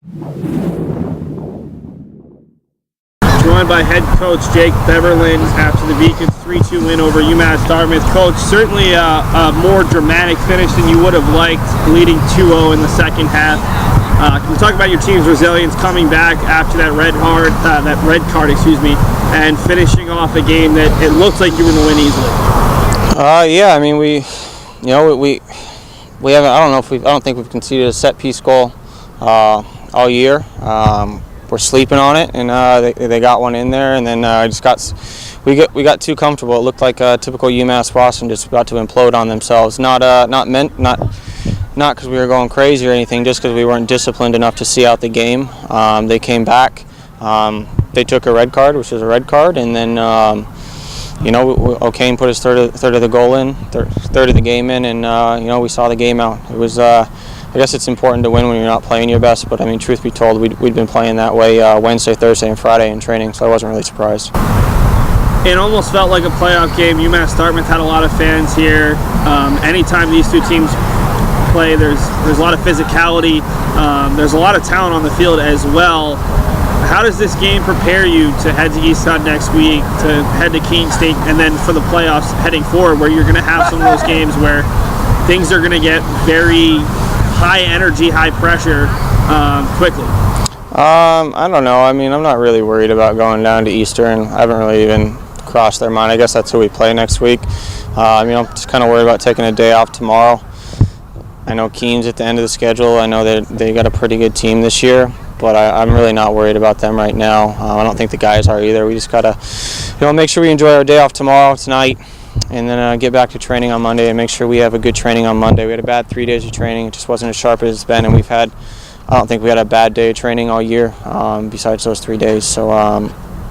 Joined by head coach Jake Beverlin after the Beacons' 3-2 win over UMass Dartmouth. Coach, certainly a more dramatic finish than you would have liked, leading 2-0 in the second half. Can you talk about your team's resilience coming back after that red card, and finishing off a game that it looks like you were going to win easily? Yeah, I mean we haven't. I don't think we've conceded a set piece goal all year. We're sleeping on it, and they got one in there, and then we got too comfortable. It looked like a typical UMass Boston, just about to implode on themselves. Not because we were going crazy or anything, just because we weren't disciplined enough to see out the game. They came back. They took a red card, which was a red card, and then Okane put his third of the goal in, third of the game in, and we saw the game out. It was. I guess it's important to win when you're not playing your best, but I mean, truth be told, we'd been playing that way Wednesday, Thursday, and Friday in training, so I wasn't really surprised. It almost felt like a playoff game. UMass Dartmouth had a lot of fans here. Anytime these two teams play, there's a lot of physicality. There's a lot of talent on the field as well. How does this game prepare you to head to East Side next week, to head to Keene State, and then for the playoffs heading forward, where you're going to have some of those games where things are going to get very high energy, high pressure quickly? I don't know. I mean, I'm not really worried about going down to Eastern. I haven't really even crossed their mind. I guess that's who we play next week. I'm just kind of worried about taking a day off tomorrow. I know Keene's at the end of the schedule. I know that they got a pretty good team this year, but I'm really not worried about them right now. I don't think the guys are either. We just gotta, make sure we enjoy our day off tomorrow, tonight, and then get back to training on Monday and make sure we have a good training on Monday. We had a bad 3 days of training. It just wasn't as sharp as it's been, and I don't think we had a bad day of training all year besides those 3 days. So,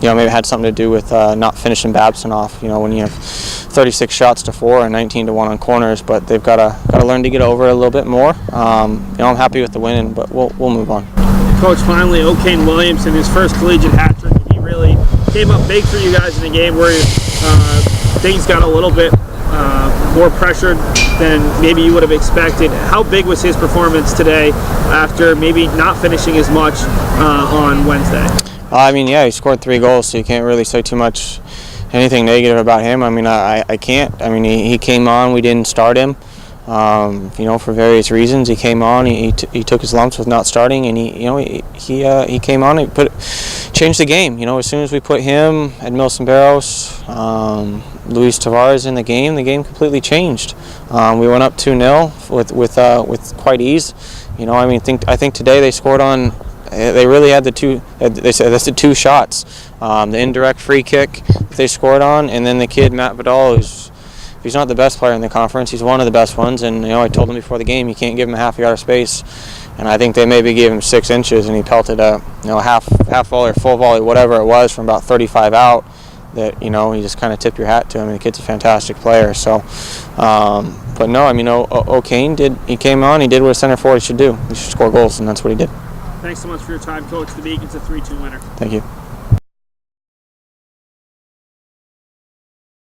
maybe it had something to do with not finishing Babson off, when you have 36 shots to 4 and 19 to 1 on corners, but they've got to learn to get over it a little bit more. I'm happy with the win, but we'll move on. Coach, finally, Ocane Williamson, his first collegiate hat trick. He really came up big for you guys in a game where things got a little bit more pressured than maybe you would have expected. How big was his performance today after maybe not finishing as much on Wednesday? He scored 3 goals, so you can't really say anything negative about him. I can't. He came on. We didn't start him. For various reasons. He came on. He took his lumps with not starting, and he came on. Changed the game. As soon as we put him, Edmilson Barros, Luis Tavares in the game completely changed. We went up 2-0 with quite ease. I think today they scored on. They really had the two. They said that's the 2 shots. The indirect free kick that they scored on, and then the kid Matt Vidal, he's not the best player in the conference. He's one of the best ones, and I told him before the game you can't give him a half yard of space, and I think they maybe gave him 6 inches, and he pelted a half volley or full volley, whatever it was, from about 35 out. That you just kind of tip your hat to him. And the kid's a fantastic player. So, but no, Okane did. He came on. He did what a center forward should do. He should score goals, and that's what he did. Thanks so much for your time, Coach. The Beacons a 3-2 winner. Thank you.